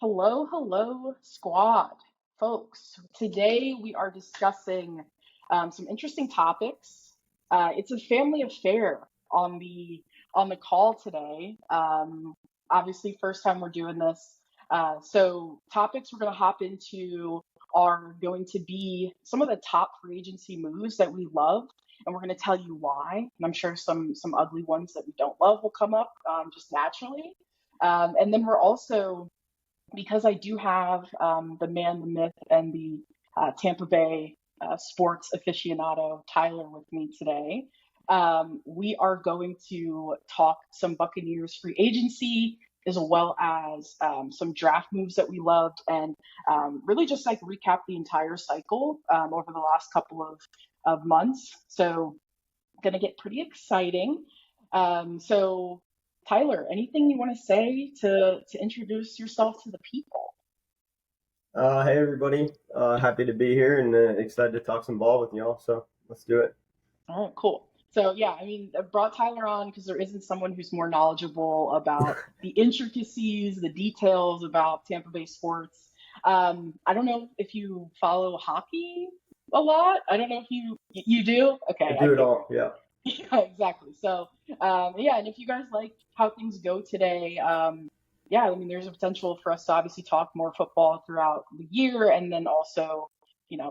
Hello, hello, squad, folks. Today we are discussing some interesting topics. It's a family affair on the call today. Obviously, first time we're doing this. So topics we're going to hop into are going to be some of the top free agency moves that we love, and we're going to tell you why. And I'm sure some ugly ones that we don't love will come up just naturally. And then we're also because I do have the man, the myth, and the Tampa Bay sports aficionado Tyler with me today. We are going to talk some Buccaneers free agency as well as some draft moves that we loved and really just like recap the entire cycle over the last couple of months. So, going to get pretty exciting. So Tyler, anything you want to say to introduce yourself to the people? Hey everybody, happy to be here and excited to talk some ball with y'all. So let's do it. All right, cool. So yeah, I mean, I brought Tyler on because there isn't someone who's more knowledgeable about the intricacies, the details about Tampa Bay sports. I don't know if you follow hockey a lot. I don't know if you do. I Okay, I do it figured. all. Yeah. Yeah, exactly. So, yeah, and if you guys like how things go today, yeah, I mean, there's a potential for us to obviously talk more football throughout the year, and then also,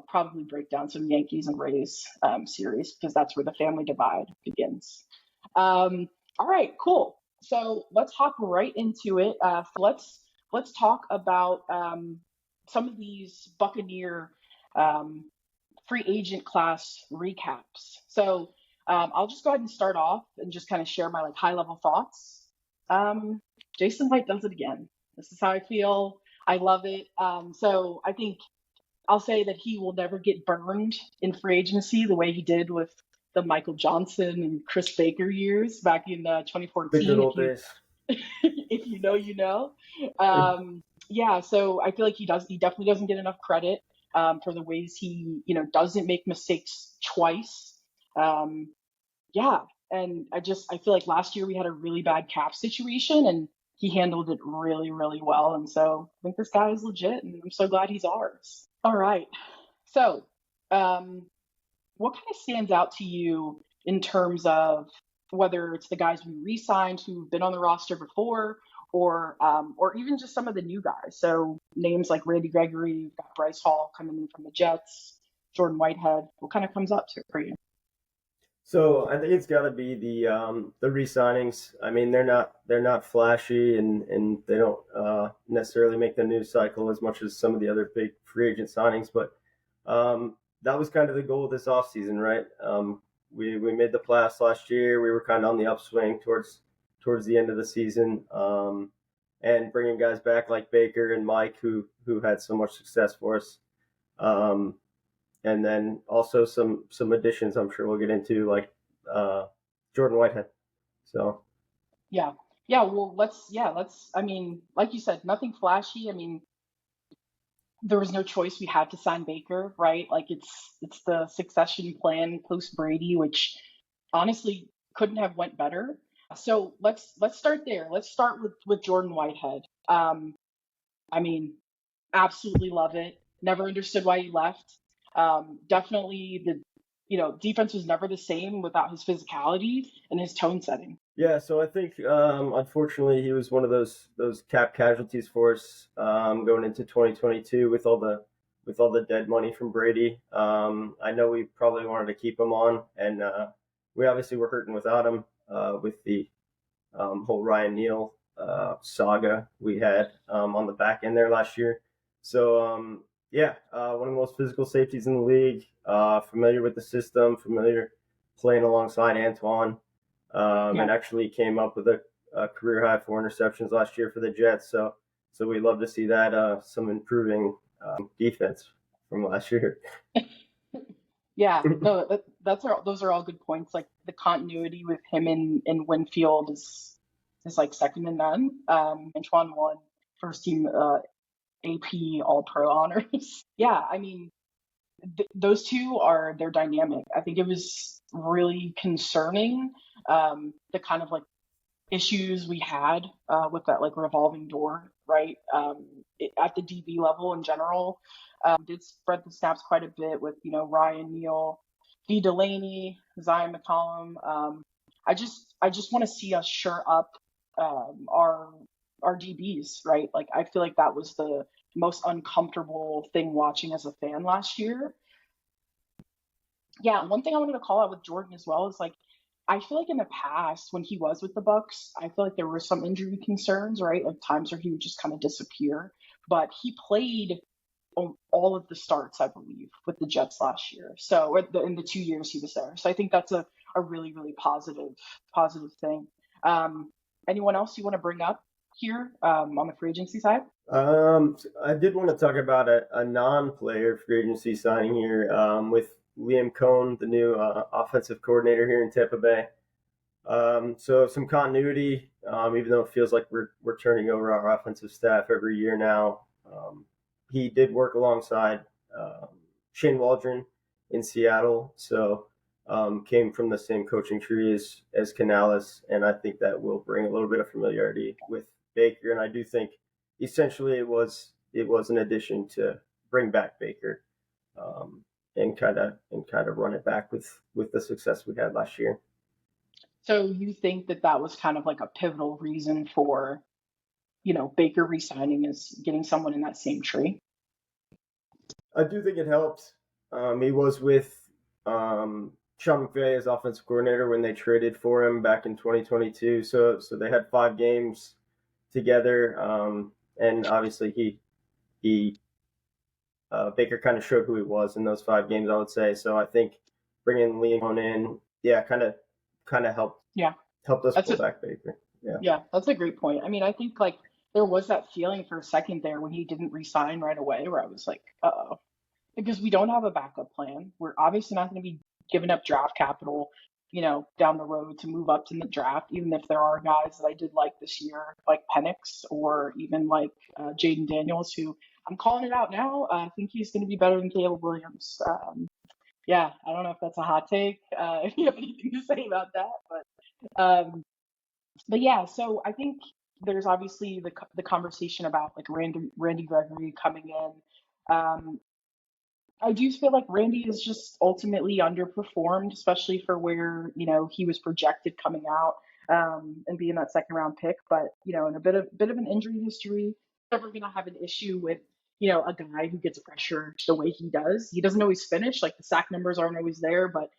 probably break down some Yankees and Rays series because that's where the family divide begins. All right, cool. So let's hop right into it. Let's talk about some of these Buccaneer um, free agent class recaps. So I'll just go ahead and start off and just kind of share my like high level thoughts. Um, Jason White does it again. This is how I feel. I love it. So I think I'll say that he will never get burned in free agency the way he did with the Michael Johnson and Chris Baker years back in The good 2014. If old you days. if you know, you know. Yeah, so I feel like he definitely doesn't get enough credit for the ways he, doesn't make mistakes twice. Um, yeah, and I feel like last year we had a really bad cap situation and he handled it really, really well. And so I think this guy is legit and I'm so glad he's ours. All right. So, um, what kind of stands out to you in terms of whether it's the guys we re-signed who've been on the roster before, or even just some of the new guys? So names like Randy Gregory, you've got Bryce Hall coming in from the Jets, Jordan Whitehead. What kind of comes up to for you? So I think it's got to be the re-signings. I mean, they're not flashy and they don't necessarily make the news cycle as much as some of the other big free agent signings. But that was kind of the goal of this offseason, right? We made the playoffs last year. We were kind of on the upswing towards the end of the season, and bringing guys back like Baker and Mike who had so much success for us. Um, and then also some additions I'm sure we'll get into like uh, Jordan Whitehead. So Yeah. Yeah, well, let's, I mean, like you said, nothing flashy. I mean, there was no choice. We had to sign Baker, right? Like it's the succession plan post Brady, which honestly couldn't have went better. So let's start there. Let's start with Jordan Whitehead. I mean, absolutely love it. Never understood why he left. Definitely the defense was never the same without his physicality and his tone setting. yeah, so I think unfortunately he was one of those cap casualties for us going into 2022 with all the dead money from Brady. I know we probably wanted to keep him on, and we obviously were hurting without him with the whole Ryan Neal saga we had on the back end there last year. So yeah, one of the most physical safeties in the league. Familiar with the system, familiar playing alongside Antoine, Yeah. and actually came up with a career high 4 interceptions last year for the Jets. So we love to see that some improving defense from last year. Yeah, no, those are all good points. Like the continuity with him in Winfield is like second to none. Antoine won first team AP All Pro honors. Yeah, I mean those two are they're dynamic. I think it was really concerning the kind of like issues we had with that like revolving door, right? at the DB level in general. Did spread the snaps quite a bit with, Ryan Neal, D. Delaney, Zion McCollum. I just want to see us shore up our DBs, right? Like I feel like that was the most uncomfortable thing watching as a fan last year. Yeah, one thing I wanted to call out with Jordan as well is like I feel like in the past when he was with the Bucs, I feel like there were some injury concerns, right? Like times where he would just kind of disappear. But he played all of the starts, I believe, with the Jets last year. So in the 2 years he was there. So I think that's a really, really positive thing. Anyone else you want to bring up here on the free agency side? I did want to talk about a non-player free agency signing here with Liam Cohn, the new offensive coordinator here in Tampa Bay. So some continuity, even though it feels like we're turning over our offensive staff every year now. He did work alongside Shane Waldron in Seattle, so came from the same coaching tree as Canales, and I think that will bring a little bit of familiarity with Baker. And I do think essentially it was an addition to bring back Baker and kind of run it back with the success we had last year. So you think that was kind of like a pivotal reason for, Baker re-signing is getting someone in that same tree? I do think it helped. He was with Sean McVay as offensive coordinator when they traded for him back in 2022. So they had 5 games together, and obviously he Baker kind of showed who he was in those 5 games, I would say. So I think bringing Liam in, kind of helped. Yeah, helped us pull back Baker. Yeah, that's a great point. I mean, I think like there was that feeling for a second there when he didn't resign right away, where I was like, uh-oh, because we don't have a backup plan. We're obviously not going to be giving up draft capital, down the road to move up to the draft, even if there are guys that I did like this year, like Penix or even like Jaden Daniels, who I'm calling it out now. I think he's going to be better than Caleb Williams. Yeah, I don't know if that's a hot take. If you have anything to say about that, but yeah, so I think there's obviously the conversation about like Randy Gregory coming in. I do feel like Randy is just ultimately underperformed, especially for where he was projected coming out and being that second round pick. But in a bit of an injury history, never gonna have an issue with a guy who gets pressure the way he does. He doesn't always finish, like the sack numbers aren't always there, but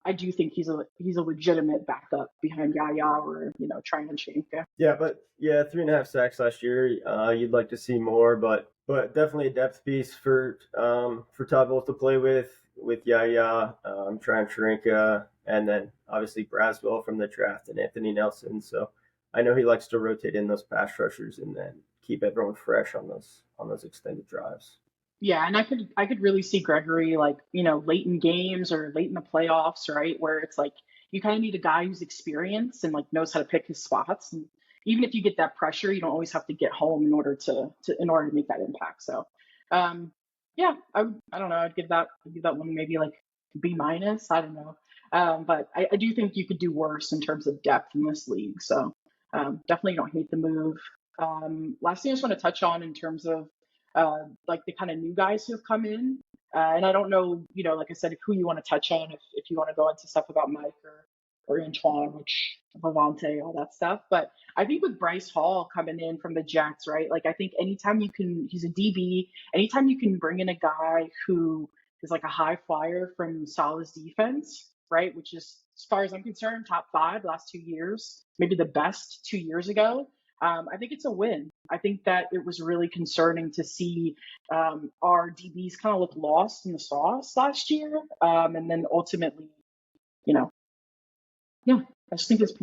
I do think he's a legitimate backup behind Yaya or Tryon Shanka. Yeah, but 3.5 sacks last year. You'd like to see more, but definitely a depth piece for Todd Bowles to play with Yaya, Tryon Shanka, and then obviously Braswell from the draft and Anthony Nelson. So I know he likes to rotate in those pass rushers and then keep everyone fresh on those extended drives. Yeah, and I could really see Gregory like, late in games or late in the playoffs, right? Where it's like you kind of need a guy who's experienced and like knows how to pick his spots. And even if you get that pressure, you don't always have to get home in order to make that impact. So yeah, I don't know, I'd give that one maybe like B minus. I don't know. But I do think you could do worse in terms of depth in this league. So definitely don't hate the move. Last thing I just want to touch on in terms of like the kind of new guys who have come in. And I don't know, like I said, who you want to touch on, if you want to go into stuff about Mike or Antoine, which Levante, all that stuff. But I think with Bryce Hall coming in from the Jets, right? Like I think he's a DB, anytime you can bring in a guy who is like a high flyer from Salah's defense, right? Which is, as far as I'm concerned, top 5 last 2 years, maybe the best 2 years ago. I think it's a win. I think that it was really concerning to see our DBs kind of look lost in the sauce last year. And then ultimately, yeah, I just think it's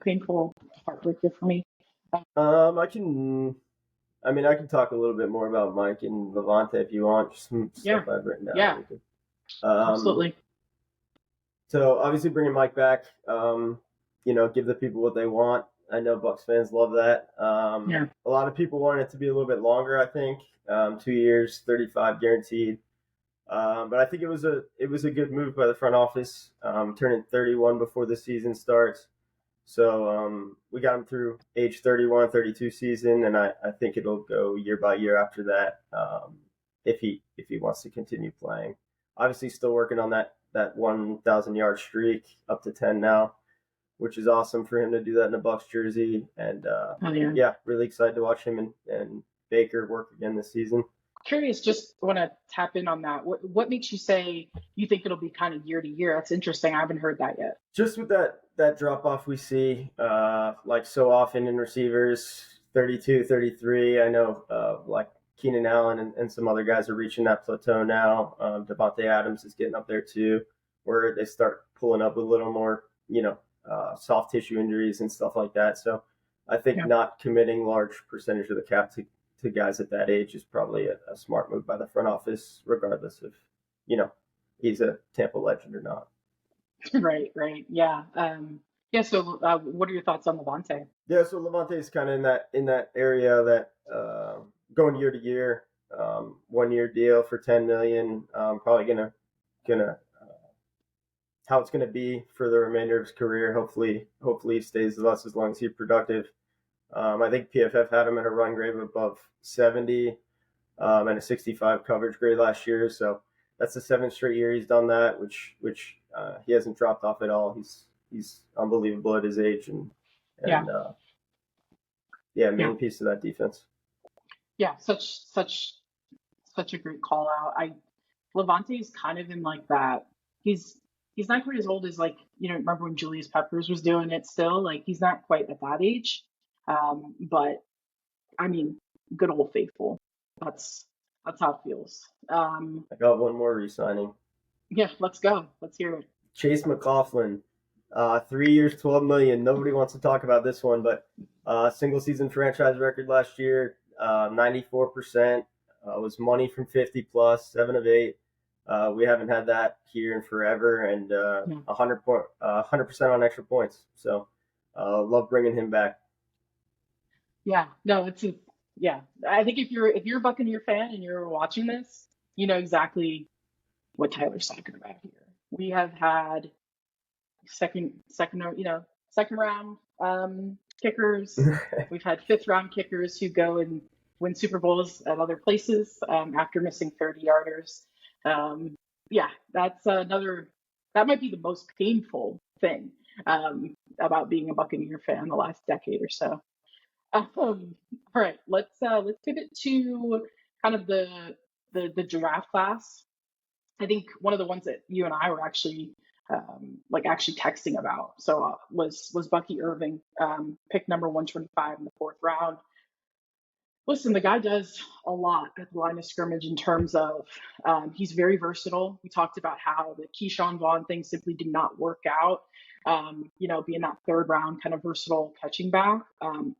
painful heartbreaker for me. I can talk a little bit more about Mike and Levante if you want. Just some stuff I've written down. Yeah, absolutely. So obviously bringing Mike back, give the people what they want. I know Bucs fans love that. A lot of people want it to be a little bit longer, I think. 2 years, 35 guaranteed. But I think it was a good move by the front office, turning 31 before the season starts. So we got him through age 31, 32 season, and I think it'll go year by year after that if he wants to continue playing. Obviously, still working on that 1,000-yard streak up to 10 now, which is awesome for him to do that in a Bucs jersey. And yeah, really excited to watch him and Baker work again this season. Curious, just want to tap in on that. What makes you say you think it'll be kind of year to year? That's interesting. I haven't heard that yet. Just with that drop off we see like so often in receivers, 32, 33. I know like Keenan Allen and some other guys are reaching that plateau now. Devontae Adams is getting up there too, where they start pulling up with a little more, soft tissue injuries and stuff like that. So I think not committing large percentage of the cap to guys at that age is probably a smart move by the front office, regardless of, he's a Tampa legend or not. Right. Yeah. So what are your thoughts on Levante? Yeah, so Levante is kind of in that area that going year to year, 1 year deal for $10 million. Probably gonna how it's gonna be for the remainder of his career. Hopefully he stays with us as long as he's productive. I think PFF had him at a run grade of above 70 and a 65 coverage grade last year. So that's the 7th straight year he's done that, which he hasn't dropped off at all. He's unbelievable at his age and main piece of that defense. Yeah, such a great call out. Levante is kind of in like that. He's not quite as old as remember when Julius Peppers was doing it still. Like he's not quite at that age. But I mean, good old faithful. That's how it feels. I got one more re-signing. Yeah, let's go. Let's hear it. Chase McLaughlin, 3 years, $12 million. Nobody wants to talk about this one, but single season franchise record last year, 94%. Was money from 50 plus, 7 of 8. We haven't had that here in forever, and 100% on extra points. So love bringing him back. Yeah, no, I think if you're a Buccaneer fan and you're watching this, you know exactly what Tyler's talking about here. We have had second round kickers. We've had 5th round kickers who go and win Super Bowls at other places after missing 30-yarders. That's that might be the most painful thing about being a Buccaneer fan the last decade or so. All right, let's pivot to kind of the draft class. I think one of the ones that you and I were actually texting about was Bucky Irving, pick number 125 in the 4th round. Listen, the guy does a lot at the line of scrimmage in terms of he's very versatile. We talked about how the Keyshawn Vaughn thing simply did not work out. Being that 3rd round kind of versatile catching back.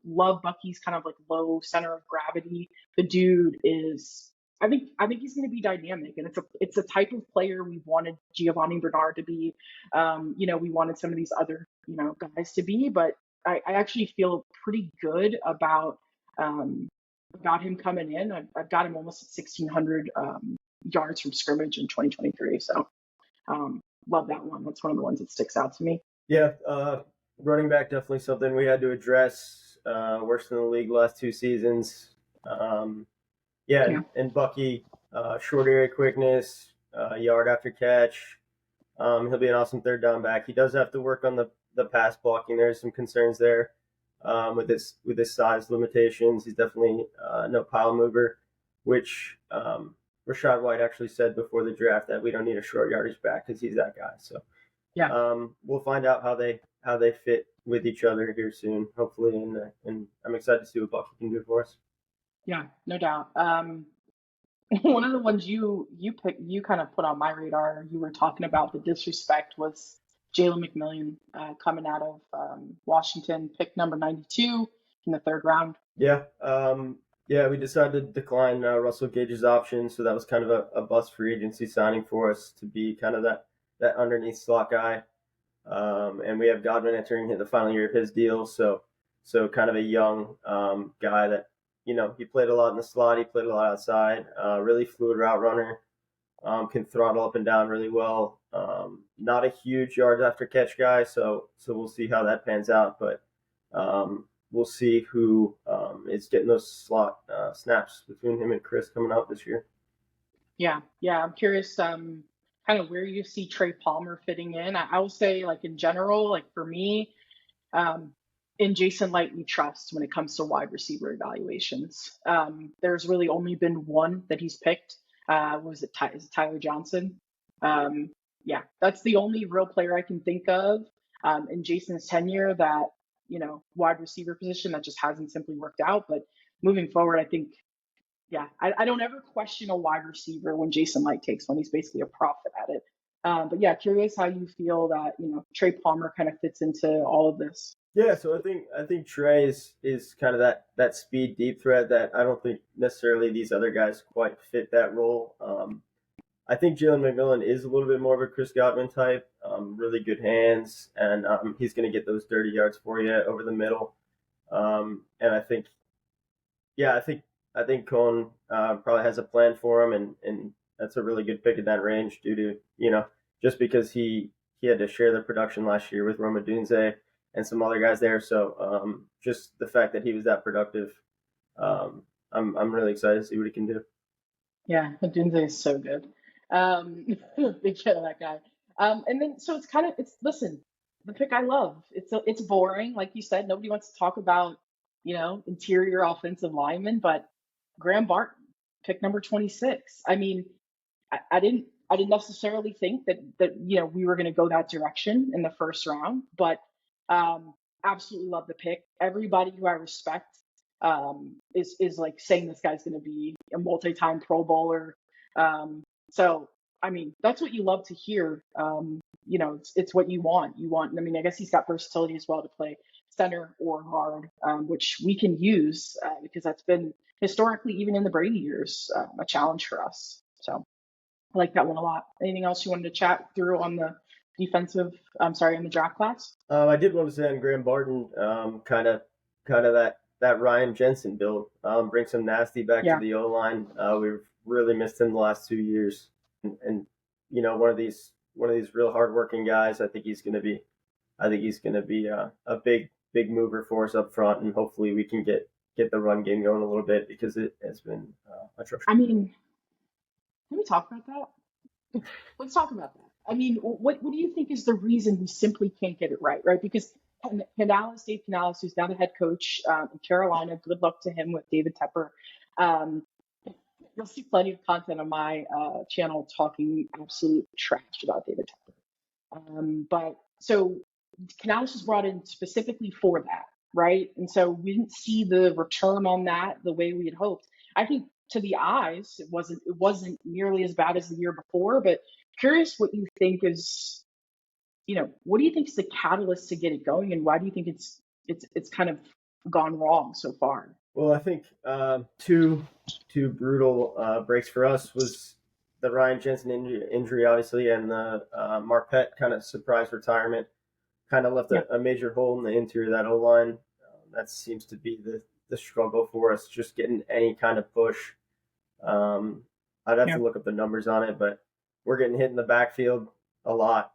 Love Bucky's kind of like low center of gravity. The dude is, I think he's going to be dynamic, and it's a type of player we wanted Giovanni Bernard to be. We wanted some of these other guys to be, but I actually feel pretty good about him coming in. I've got him almost at 1,600 yards from scrimmage in 2023. So love that one. That's one of the ones that sticks out to me. Yeah, running back definitely something we had to address. Worst in the league last 2 seasons. And Bucky, short area quickness, yard after catch. He'll be an awesome 3rd down back. He does have to work on the pass blocking. There's some concerns there with his size limitations. He's definitely no pile mover, which Rachaad White actually said before the draft that we don't need a short yardage back because he's that guy. So we'll find out how they fit with each other here soon, hopefully, and I'm excited to see what Bucky can do for us. Yeah, no doubt. One of the ones you kind of put on my radar, you were talking about the disrespect, was Jalen McMillan coming out of Washington, pick number 92 in the 3rd round. We decided to decline Russell Gage's option, so that was kind of a bust free agency signing for us to be kind of that underneath slot guy. And we have Godwin entering the final year of his deal, so kind of a young guy that, he played a lot in the slot, he played a lot outside, really fluid route runner. can throttle up and down really well. Not a huge yards after catch guy, so we'll see how that pans out. But we'll see who is getting those slot snaps between him and Chris coming out this year. Yeah, I'm curious, kind of where you see Trey Palmer fitting in. I will say, like in general, like for me, um, in Jason Light, we trust when it comes to wide receiver evaluations. There's really only been one that he's picked. Was it is it Tyler Johnson? Um, yeah, that's the only real player I can think of in Jason's tenure that, wide receiver position that just hasn't simply worked out. But moving forward, I think, yeah, I don't ever question a wide receiver when Jason Light takes one. He's basically a prophet at it. But yeah, curious how you feel that, Trey Palmer kind of fits into all of this. Yeah, so I think Trey is kind of that speed deep threat that I don't think necessarily these other guys quite fit that role. I think Jalen McMillan is a little bit more of a Chris Godwin type, really good hands, and he's going to get those dirty yards for you over the middle. And I think, yeah, I think Cohen probably has a plan for him, and that's a really good pick in that range due to just because he had to share the production last year with Roma Dunze and some other guys there. So just the fact that he was that productive, I'm really excited to see what he can do. Yeah, Dunze is so good. Big fan of that guy. And then so listen, the pick I love. It's boring, like you said. Nobody wants to talk about interior offensive linemen, but Graham Barton, pick number 26. I mean, I didn't necessarily think that we were going to go that direction in the first round, but absolutely love the pick. Everybody who I respect is like saying this guy's going to be a multi-time Pro Bowler. So I mean, that's what you love to hear. It's what you want. I mean, I guess he's got versatility as well to play center or guard, which we can use because that's been historically, even in the Brady years, a challenge for us. So I like that one a lot. Anything else you wanted to chat through on the on the draft class? I did want to say on Graham Barton, kind of that Ryan Jensen build, bring some nasty back to the O line. We've really missed him the last 2 years, and one of these real hardworking guys. I think he's going to be a big mover for us up front, and hopefully we can get the run game going a little bit because it has been atrocious. I mean, can we talk about that? Let's talk about that. I mean, what do you think is the reason we simply can't get it right? Right? Because Dave Canales, who's now the head coach in Carolina, good luck to him with David Tepper. You'll see plenty of content on my channel talking absolute trash about David Tepper. But so Canales was brought in specifically for that, right? And so we didn't see the return on that the way we had hoped. I think to the eyes, it wasn't nearly as bad as the year before. But curious what you think is, what do you think is the catalyst to get it going, and why do you think it's kind of gone wrong so far? Well, I think two brutal breaks for us was the Ryan Jensen injury, obviously, and the Marpet kind of surprise retirement. Kind of left a major hole in the interior of that O line. That seems to be the struggle for us, just getting any kind of push. I'd have to look up the numbers on it, but we're getting hit in the backfield a lot.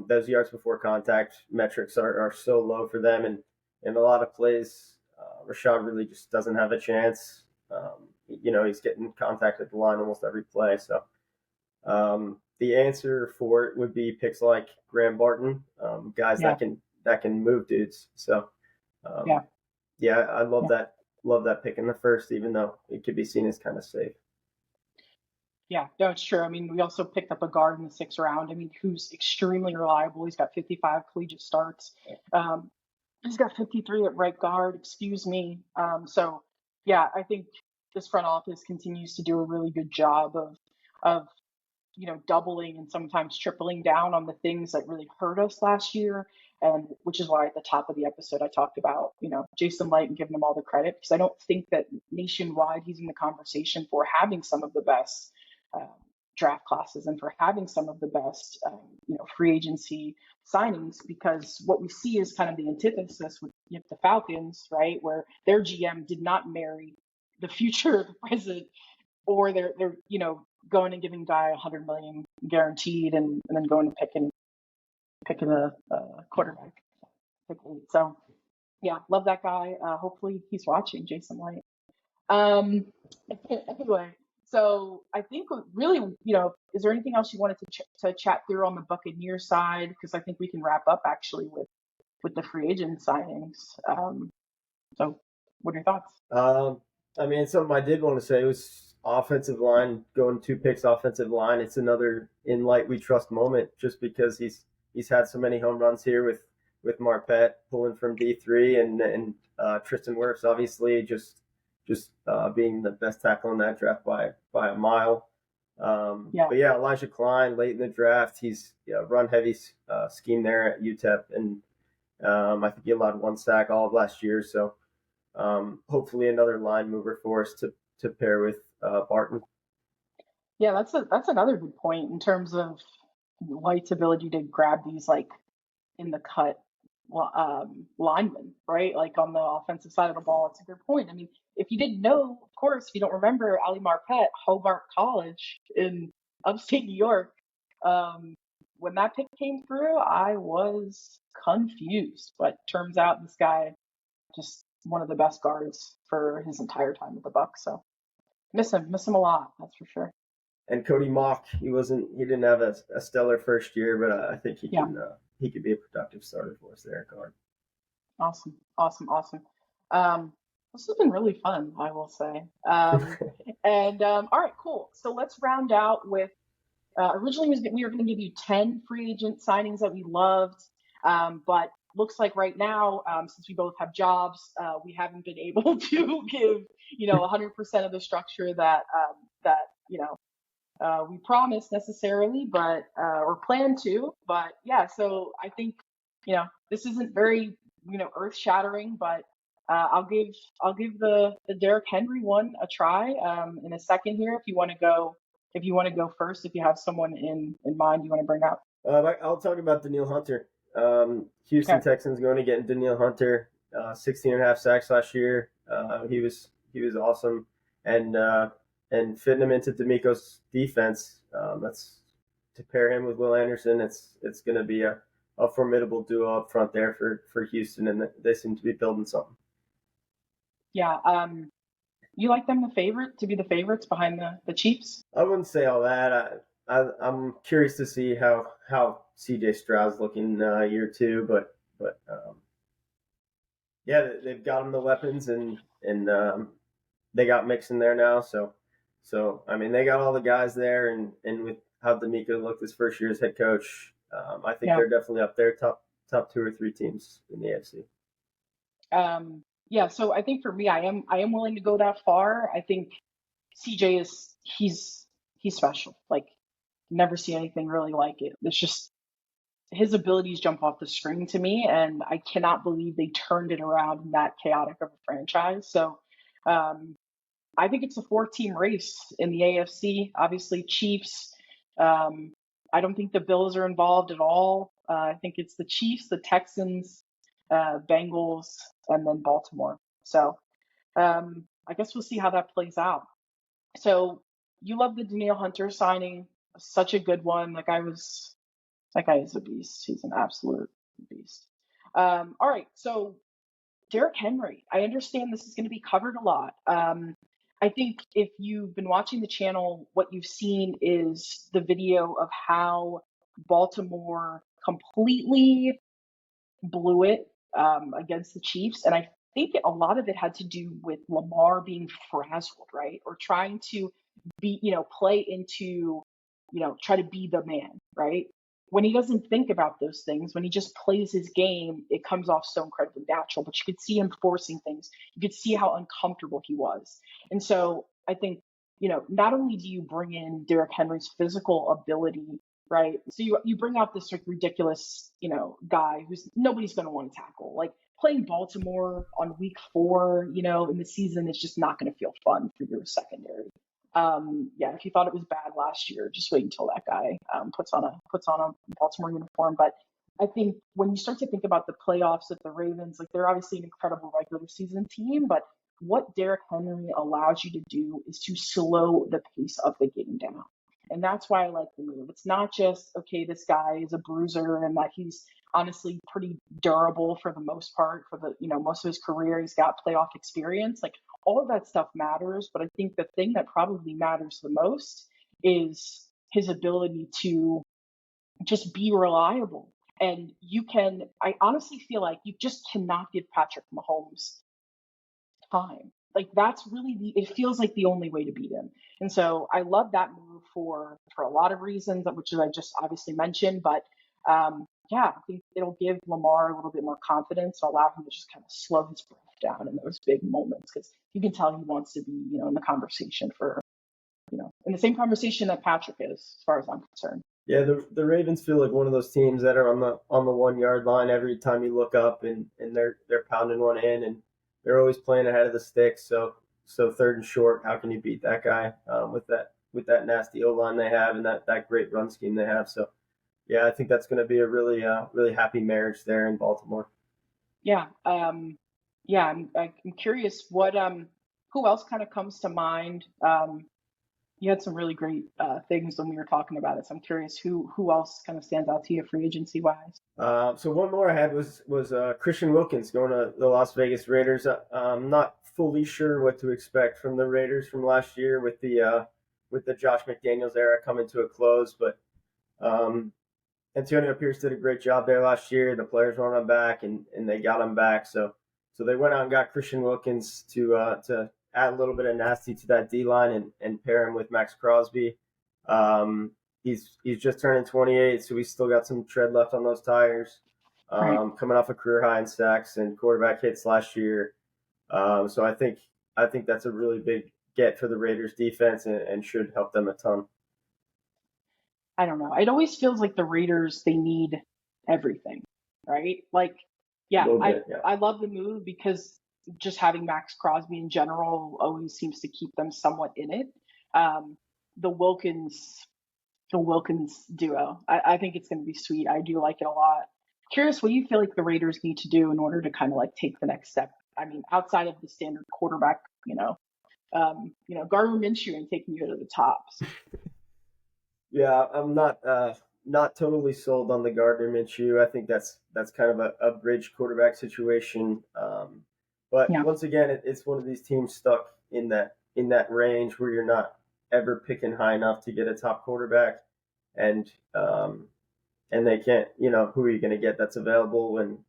Those yards before contact metrics are so low for them, and in a lot of plays, Rashad really just doesn't have a chance. He's getting contact at the line almost every play. So the answer for it would be picks like Graham Barton, guys that can move dudes. So I love that pick in the first, even though it could be seen as kind of safe. Yeah, no, it's true. I mean, we also picked up a guard in the 6th round. I mean, who's extremely reliable. He's got 55 collegiate starts. He's got 53 at right guard, excuse me. So, yeah, I think this front office continues to do a really good job of doubling and sometimes tripling down on the things that really hurt us last year. And which is why at the top of the episode, I talked about, Jason Light and giving him all the credit, because I don't think that nationwide he's in the conversation for having some of the best draft classes and for having some of the best, free agency signings, because what we see is kind of the antithesis with the Falcons, right, where their GM did not marry the future, the present, or their going and giving guy $100 million guaranteed, and then going and picking a quarterback. So yeah, love that guy. Hopefully he's watching, Jason Light. Anyway, so I think really, is there anything else you wanted to chat through on the Buccaneer side? Because I think we can wrap up actually with the free agent signings. So what are your thoughts? I mean, something I did want to say was offensive line, going 2 picks offensive line. It's another in Light we trust moment, just because he's had so many home runs here with Marpet pulling from D3 and Tristan Wirfs obviously just being the best tackle in that draft by a mile. Yeah. But yeah, Elijah Klein late in the draft, he's run heavy scheme there at UTEP, and I think he allowed 1 sack all of last year. So hopefully another line mover for us to pair with Barton. Yeah, that's another good point in terms of White's ability to grab these like in the cut linemen, right? Like on the offensive side of the ball. It's a good point. I mean, if you didn't know, of course, if you don't remember, Ali Marpet, Hobart College in upstate New York. When that pick came through, I was confused, but turns out this guy just one of the best guards for his entire time with the Bucs. So miss him a lot, that's for sure. And Cody Mock, he didn't have a stellar first year, but I think he could be a productive starter for us there at guard. Awesome. This has been really fun, I will say. And all right, cool. So let's round out with. Originally, we were going to give you 10 free agent signings that we loved, but looks like right now, since we both have jobs, we haven't been able to give 100% of the structure that we promised necessarily, but or plan to. But yeah, so I think this isn't very earth shattering, but I'll give the Derrick Henry one a try in a second here. If you want to go first, if you have someone in mind you want to bring up. I'll talk about Danielle Hunter. Houston Texans going to get Danielle Hunter, 16.5 sacks last year. He was awesome, and fitting him into D'Amico's defense. That's to pair him with Will Anderson. It's going to be a formidable duo up front there for Houston, and they seem to be building something. Yeah. You like them to be the favorites behind the Chiefs? I wouldn't say all that. I'm curious to see how CJ Stroud's looking year 2, but yeah, they've got him the weapons, and they got Mixon there now, so I mean they got all the guys there, and with how D'Amico looked his first year as head coach, I think they're definitely up there, top 2 or 3 teams in the AFC. Yeah, so I think for me, I am willing to go that far. I think CJ he's special. Like, never see anything really like it. It's just his abilities jump off the screen to me, and I cannot believe they turned it around in that chaotic of a franchise. So I think it's a 4-team race in the AFC. Obviously, Chiefs. I don't think the Bills are involved at all. I think it's the Chiefs, the Texans, Bengals, and then Baltimore. So I guess we'll see how that plays out. So you love the Danielle Hunter signing, such a good one. That guy is a beast. He's an absolute beast. All right, so Derrick Henry. I understand this is going to be covered a lot. I think if you've been watching the channel, what you've seen is the video of how Baltimore completely blew it against the Chiefs. And I think a lot of it had to do with Lamar being frazzled, right? Or trying to be, play into, try to be the man, right? When he doesn't think about those things, when he just plays his game, it comes off so incredibly natural. But you could see him forcing things. You could see how uncomfortable he was. And so I think, not only do you bring in Derrick Henry's physical ability, right? So you bring out this like ridiculous, guy who's nobody's going to want to tackle. Like playing Baltimore on week 4, in the season is just not going to feel fun for your secondary. If you thought it was bad last year, just wait until that guy puts on a Baltimore uniform. But I think when you start to think about the playoffs of the Ravens, like they're obviously an incredible regular season team, but what Derrick Henry allows you to do is to slow the pace of the game down. And that's why I like the move. It's not just, okay, this guy is a bruiser and that he's honestly pretty durable for the most part for the, most of his career. He's got playoff experience. Like all of that stuff matters. But I think the thing that probably matters the most is his ability to just be reliable. And I honestly feel like you just cannot give Patrick Mahomes time. Like that's really it feels like the only way to beat him. And so I love that move for a lot of reasons, which I just obviously mentioned. But yeah, I think it'll give Lamar a little bit more confidence and allow him to just kind of slow his breath down in those big moments because you can tell he wants to be, in the conversation for, in the same conversation that Patrick is, as far as I'm concerned. Yeah, the Ravens feel like one of those teams that are on the 1 yard line every time you look up, and they're pounding one in, and they're always playing ahead of the sticks. So third and short, how can you beat that guy with that nasty O line they have and that great run scheme they have? So yeah, I think that's going to be a really really happy marriage there in Baltimore. Yeah, yeah. I'm curious what who else kind of comes to mind. You had some really great things when we were talking about it. So I'm curious who else kind of stands out to you free agency wise. So one more I had was Christian Wilkins going to the Las Vegas Raiders. I'm not fully sure what to expect from the Raiders from last year with the Josh McDaniels era coming to a close, but Antonio Pierce did a great job there last year. The players wanted him back, and they got him back. So they went out and got Christian Wilkins to add a little bit of nasty to that D line and pair him with Max Crosby. He's just turning 28, so he's still got some tread left on those tires. Right. Coming off a career high in sacks and quarterback hits last year. So I think that's a really big get for the Raiders defense and should help them a ton. I don't know. It always feels like the Raiders, they need everything, right? Like, yeah, Bit, yeah. I love the move because just having Max Crosby in general always seems to keep them somewhat in it. The Wilkins duo, I think it's going to be sweet. I do like it a lot. Curious, what do you feel like the Raiders need to do in order to kind of like take the next step? I mean, outside of the standard quarterback, Gardner Minshew and taking you to the top. So. Yeah, I'm not totally sold on the Gardner Minshew. I think that's kind of a bridge quarterback situation. But Yeah. Once again, it's one of these teams stuck in that range where you're not ever picking high enough to get a top quarterback, and they can't. Who are you going to get that's available when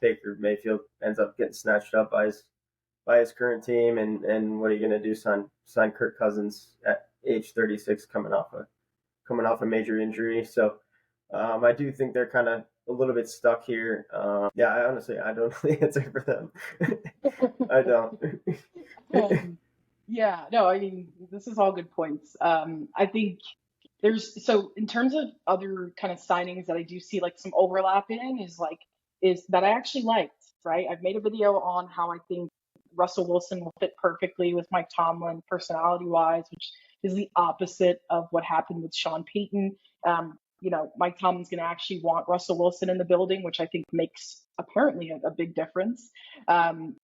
Baker Mayfield ends up getting snatched up by his current team, and what are you going to do? Sign Kirk Cousins at age 36, coming off a major injury. So I do think they're kind of a little bit stuck here. Yeah, I don't know the answer for them. I don't. Yeah, no, I mean, this is all good points. I think so in terms of other kind of signings that I do see like some overlap in is that I actually liked, right? I've made a video on how I think Russell Wilson will fit perfectly with Mike Tomlin personality wise, which is the opposite of what happened with Sean Payton. Mike Tomlin's going to actually want Russell Wilson in the building, which I think makes apparently a big difference. And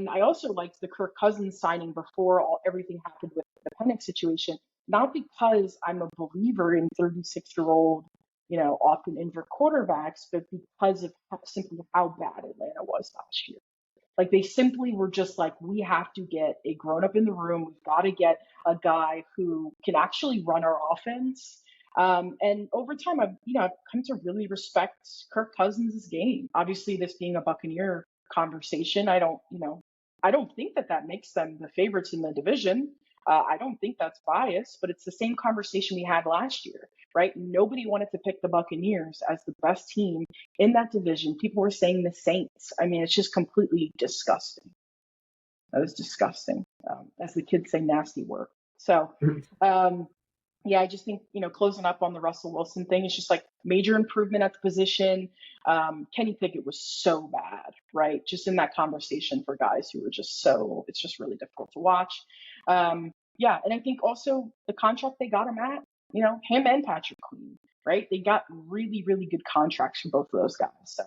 I also liked the Kirk Cousins signing before everything happened with the Penix situation, not because I'm a believer in 36-year-old, often injured quarterbacks, but because of simply how bad Atlanta was last year. Like they simply were just like, we have to get a grown up in the room. We've got to get a guy who can actually run our offense. And over time, I've come to really respect Kirk Cousins' game. Obviously, this being a Buccaneer conversation, I don't think that makes them the favorites in the division. I don't think that's biased, but it's the same conversation we had last year, right? Nobody wanted to pick the Buccaneers as the best team in that division. People were saying the Saints. I mean, it's just completely disgusting. That was disgusting. As the kids say, nasty work. So, yeah, I just think, closing up on the Russell Wilson thing is just like major improvement at the position. Kenny Pickett was so bad, right? Just in that conversation for guys who were it's just really difficult to watch. Yeah, and I think also the contract they got him at, him and Patrick Queen, right? They got really, really good contracts for both of those guys. So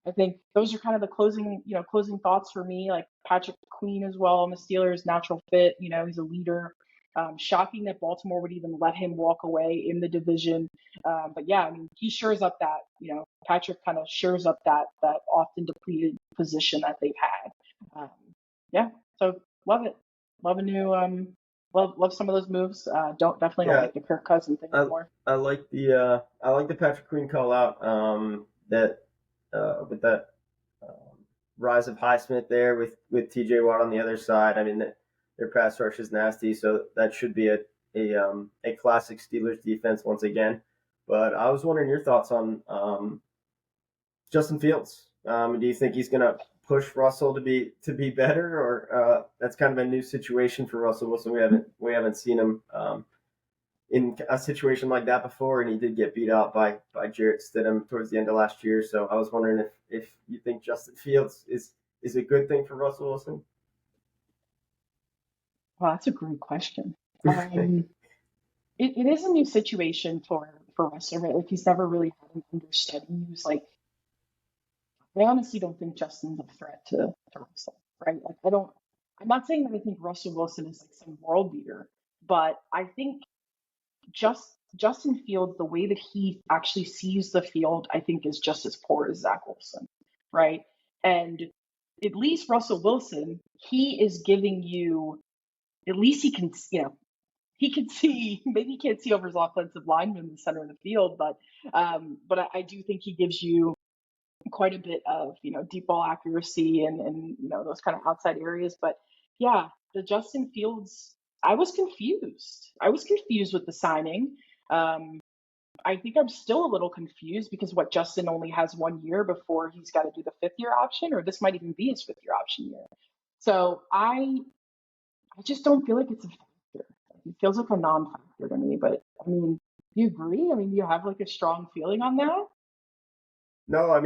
I think those are kind of the closing thoughts for me. Like Patrick Queen as well on the Steelers, natural fit. He's a leader. Shocking that Baltimore would even let him walk away in the division. But yeah, I mean, he shores up that. Patrick kind of shores up that often depleted position that they've had. Yeah, so love it. Love a new love some of those moves. Definitely don't Yeah, like the Kirk Cousins thing I anymore. I like the Patrick Queen call out. That with that rise of Highsmith there with T.J. Watt on the other side. I mean, their pass rush is nasty, so that should be a classic Steelers defense once again. But I was wondering your thoughts on Justin Fields. Do you think he's going to push Russell to be better, or that's kind of a new situation for Russell Wilson? We haven't seen him in a situation like that before, and he did get beat out by Jarrett Stidham towards the end of last year. So I was wondering if you think Justin Fields is a good thing for Russell Wilson. Well, that's a great question. It is a new situation for Russell, right? Like he's never really had an understudy who's like. I honestly don't think Justin's a threat to Russell, right? Like I'm not saying that I think Russell Wilson is like some world beater, but I think Justin Fields, the way that he actually sees the field, I think is just as poor as Zach Wilson, right? And at least Russell Wilson, he is giving you, at least he can, he can see, maybe he can't see over his offensive lineman in the center of the field, but I do think he gives you quite a bit of, deep ball accuracy and those kind of outside areas. But yeah, the Justin Fields, I was confused. With the signing. I think I'm still a little confused because Justin only has 1 year before he's got to do the 5th-year option, or this might even be his 5th-year option year. So I just don't feel like it's a factor. It feels like a non-factor to me. But I mean, do you agree? I mean, do you have like a strong feeling on that? No, I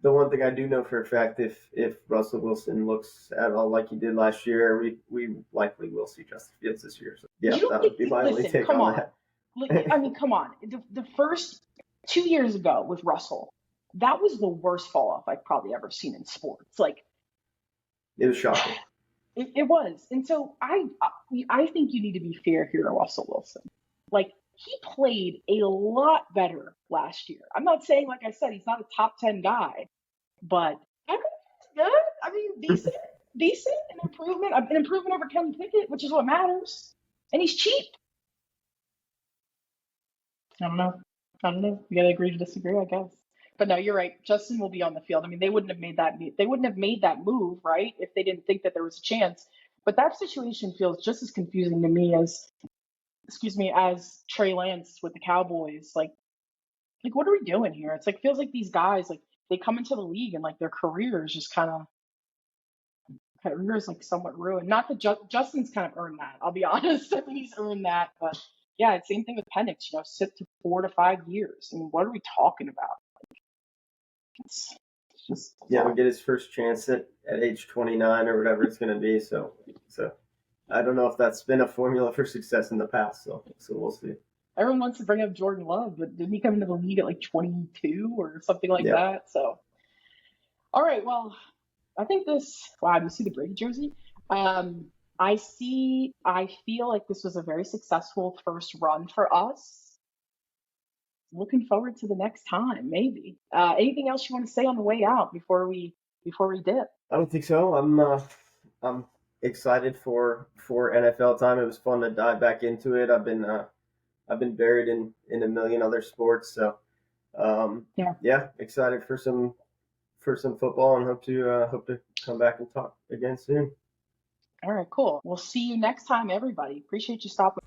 the one thing I do know for a fact, if Russell Wilson looks at all like he did last year, we likely will see Justin Fields this year. So yeah, You don't that would be think? my only Listen, take come on on. that. I mean, come on. The first 2 years ago with Russell, that was the worst fall off I've probably ever seen in sports. Like It was shocking. it was, and so I think you need to be fair here to Russell Wilson. Like he played a lot better last year. I'm not saying, like I said, he's not a top 10 guy, but I think it's good. I mean, decent, an improvement over Kenny Pickett, which is what matters. And he's cheap. I don't know. We gotta agree to disagree, I guess. But no, you're right. Justin will be on the field. I mean, they wouldn't have made that move, right, if they didn't think that there was a chance. But that situation feels just as confusing to me as, excuse me, as Trey Lance with the Cowboys. Like what are we doing here? It's like feels like these guys like they come into the league and like their careers just careers like somewhat ruined. Not that Justin's kind of earned that. I'll be honest. I mean, he's earned that, but yeah, it's same thing with Penix. Sit to 4 to 5 years. I mean, what are we talking about? It's just Yeah, he'll get his first chance at age 29 or whatever it's going to be. So I don't know if that's been a formula for success in the past. So we'll see. Everyone wants to bring up Jordan Love, but didn't he come into the league at like 22 or something like Yeah. that? So, all right, well, I think this. Wow, do you see the Brady jersey? I feel like this was a very successful first run for us. Looking forward to the next time, maybe. Anything else you want to say on the way out before we dip? I don't think so. I'm excited for NFL time. It was fun to dive back into it. I've been buried in a million other sports, so yeah, excited for some football, and hope to come back and talk again soon. All right, cool. We'll see you next time, everybody. Appreciate you stopping.